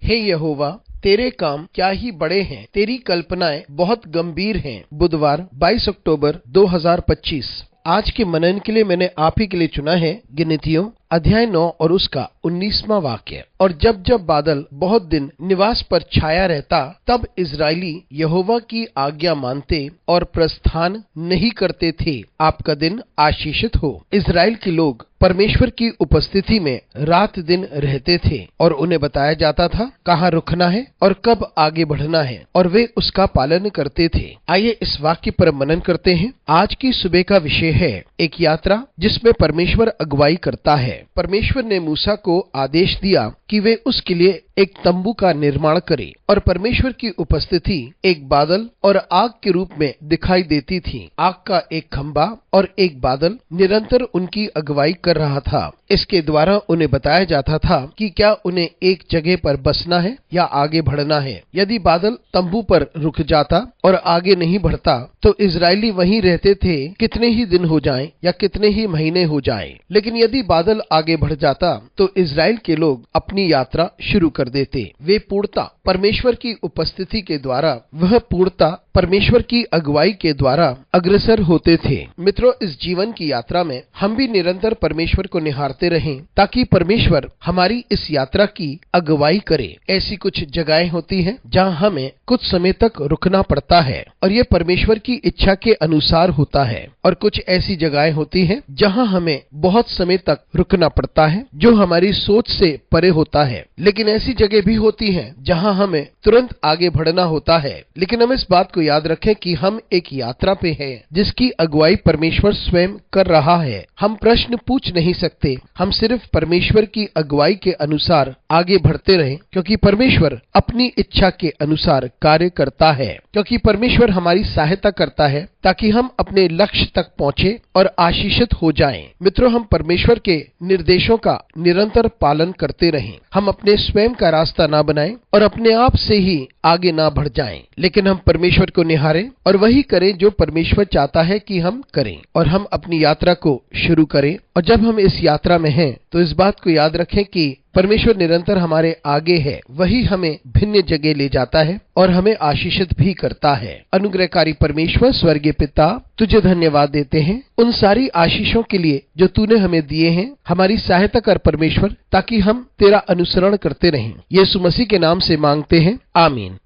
हे यहोवा, तेरे काम क्या ही बड़े हैं, तेरी कल्पनाएं बहुत गंभीर हैं। बुधवार 22 अक्टूबर 2025। आज के मनन के लिए मैंने आप ही के लिए चुना है गिनतियों अध्याय 9 और उसका 19वां वाक्य। और जब जब बादल बहुत दिन निवास पर छाया रहता, तब इजरायली यहोवा की आज्ञा मानते और प्रस्थान नहीं करते थे। आपका दिन आशीषित हो। इजराइल के लोग परमेश्वर की उपस्थिति में रात दिन रहते थे और उन्हें बताया जाता था कहाँ रुकना है और कब आगे बढ़ना है, और वे उसका पालन करते थे। आइए इस वाक्य पर मनन करते हैं। आज की सुबह का विषय है एक यात्रा जिसमें परमेश्वर अगुवाई करता है। परमेश्वर ने मूसा को आदेश दिया कि वे उसके लिए एक तंबू का निर्माण करें, और परमेश्वर की उपस्थिति एक बादल और आग के रूप में दिखाई देती थी। आग का एक खंभा और एक बादल निरंतर उनकी अगुवाई कर रहा था। इसके द्वारा उन्हें बताया जाता था कि क्या उन्हें एक जगह पर बसना है या आगे बढ़ना है। यदि बादल तंबू पर रुक जाता और आगे नहीं बढ़ता, तो इजरायली वहीं रहते थे, कितने ही दिन हो जाएं या कितने ही महीने हो जाएं। लेकिन यदि बादल आगे बढ़ जाता, तो इजराइल के लोग अपनी यात्रा शुरू कर देते। वे पूर्णता परमेश्वर की उपस्थिति के द्वारा, वह पूर्णता परमेश्वर की अगुवाई के द्वारा अग्रसर होते थे। मित्रों, इस जीवन की यात्रा में हम भी निरंतर परमेश्वर को निहारते रहें, ताकि परमेश्वर हमारी इस यात्रा की अगुवाई करे। ऐसी कुछ जगहें होती हैं जहां हमें कुछ समय तक रुकना पड़ता है, और ये परमेश्वर की इच्छा के अनुसार होता है। और कुछ ऐसी जगहें होती हैं जहां हमें बहुत समय तक रुकना पड़ता है, जो हमारी सोच से परे होता है। लेकिन ऐसी जगह भी होती हैं जहां हमें तुरंत आगे बढ़ना होता है। लेकिन हम इस बात को याद रखें कि हम एक यात्रा पे हैं, जिसकी अगुवाई परमेश्वर स्वयं कर रहा है। हम प्रश्न पूछ नहीं सकते, हम सिर्फ परमेश्वर की अगुवाई के अनुसार आगे बढ़ते रहें, क्योंकि परमेश्वर अपनी इच्छा के अनुसार कार्य करता है। क्योंकि परमेश्वर हमारी सहायता करता है ताकि हम अपने लक्ष्य तक पहुंचे और आशीषित हो जाएं। मित्रों, हम परमेश्वर के निर्देशों का निरंतर पालन करते रहें। हम अपने स्वयं का रास्ता ना बनाएं और अपने आप से ही आगे ना बढ़ जाएं, लेकिन हम परमेश्वर को निहारें और वही करें जो परमेश्वर चाहता है कि हम करें, और हम अपनी यात्रा को शुरू करें। और जब हम इस यात्रा में हैं, तो इस बात को याद रखें कि परमेश्वर निरंतर हमारे आगे है। वही हमें भिन्न जगह ले जाता है और हमें आशीषित भी करता है। अनुग्रहकारी परमेश्वर स्वर्गीय पिता, तुझे धन्यवाद देते हैं उन सारी आशीषों के लिए जो तूने हमें दिए हैं। हमारी सहायता कर परमेश्वर, ताकि हम तेरा अनुसरण करते रहें। यीशु मसीह के नाम से मांगते हैं, आमीन।